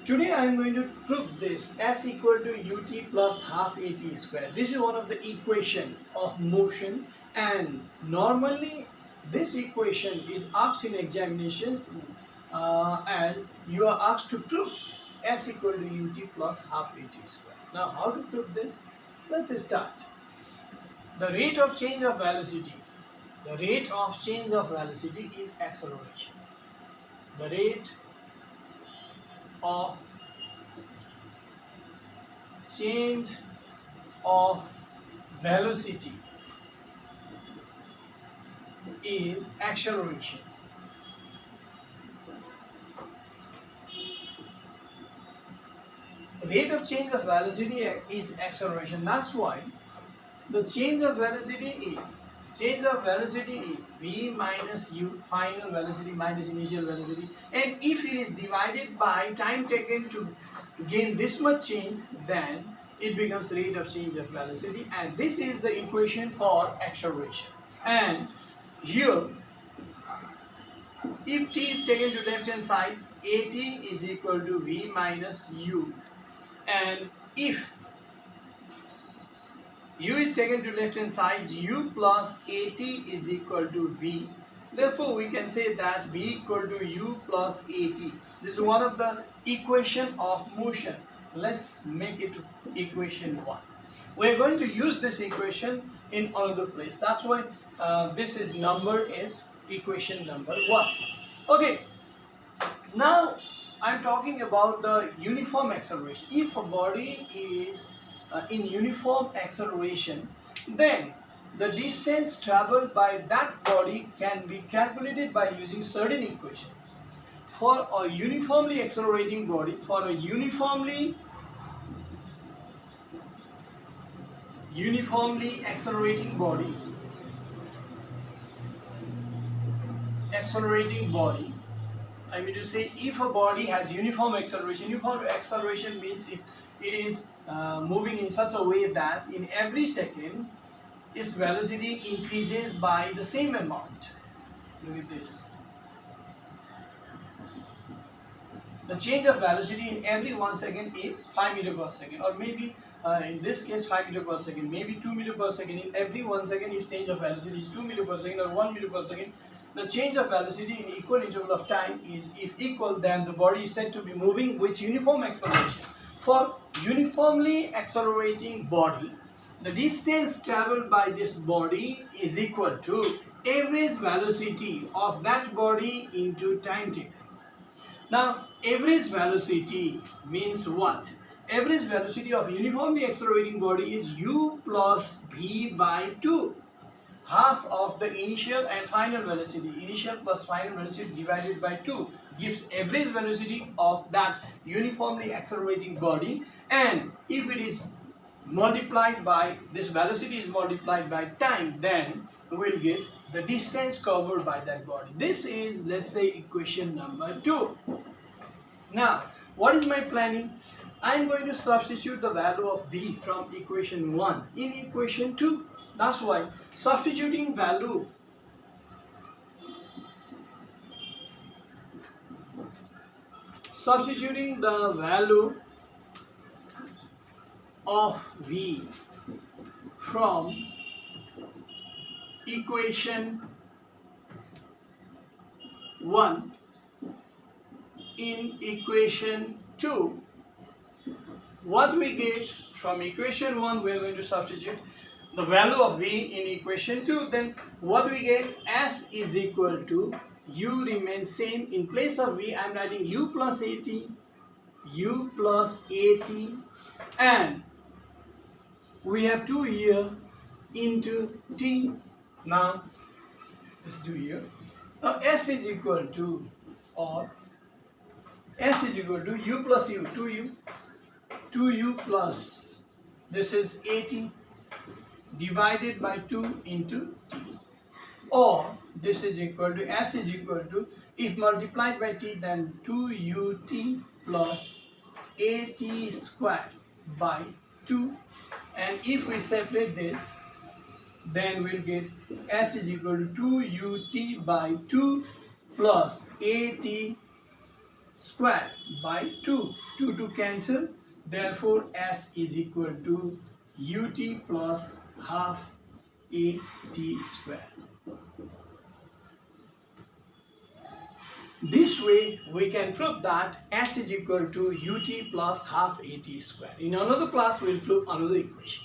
Today I am going to prove this s equal to ut plus half at square. This is one of the equation of motion, and normally this equation is asked in examination, and you are asked to prove s equal to ut plus half at square. Now how to prove this? Let's start. The rate of change of velocity. The rate of change of velocity is acceleration. The rate of change of velocity is acceleration. The rate of change of velocity is acceleration. That's why the change of velocity is v minus u, final velocity minus initial velocity, and if it is divided by time taken to gain this much change, then it becomes rate of change of velocity, and this is the equation for acceleration. And here, if t is taken to left hand side, at is equal to v minus u, and if u is taken to left hand side, u plus at is equal to v. Therefore, we can say that v equal to u plus at. This is one of the equation of motion. Let's make it equation 1. We are going to use this equation in another place. That's why this is number is equation number 1. Okay. Now I'm talking about the uniform acceleration. If a body is in uniform acceleration, then the distance traveled by that body can be calculated by using certain equation. For a uniformly accelerating body, uniformly accelerating body, I mean to say, if a body has uniform acceleration means if it is moving in such a way that in every second its velocity increases by the same amount. Look at this. The change of velocity in every 1 second is 5 meter per second, or maybe in this case 5 meter per second, maybe 2 meter per second. In every 1 second, if change of velocity is 2 meter per second or 1 meter per second, the change of velocity in equal interval of time is, if equal, then the body is said to be moving with uniform acceleration. For uniformly accelerating body, the distance traveled by this body is equal to average velocity of that body into time taken. Now, average velocity means what? Average velocity of uniformly accelerating body is u plus v by 2. Half of the initial and final velocity, initial plus final velocity divided by 2 gives average velocity of that uniformly accelerating body, and if it is multiplied by, this velocity is multiplied by time, then we will get the distance covered by that body. This is, let's say, equation number 2. Now, what is my planning? I am going to substitute the value of v from equation 1 in equation 2. That's why substituting the value of v from equation 1 in equation 2, what we get from equation 1, we are going to substitute the value of v in equation 2. Then what we get, s is equal to, u remains same. In place of v, I am writing u plus at, and we have 2 here into t. Now let's do here. Now s is equal to, or s is equal to u plus u, 2u plus, this is 80 divided by 2 into t, or this is equal to, s is equal to, if multiplied by t, then 2ut plus at square by 2, and if we separate this, then we'll get s is equal to 2ut by 2 plus at square by 2. 2 to cancel. Therefore, S is equal to ut plus half at square. This way, we can prove that S is equal to ut plus half at square. In another class, we will prove another equation.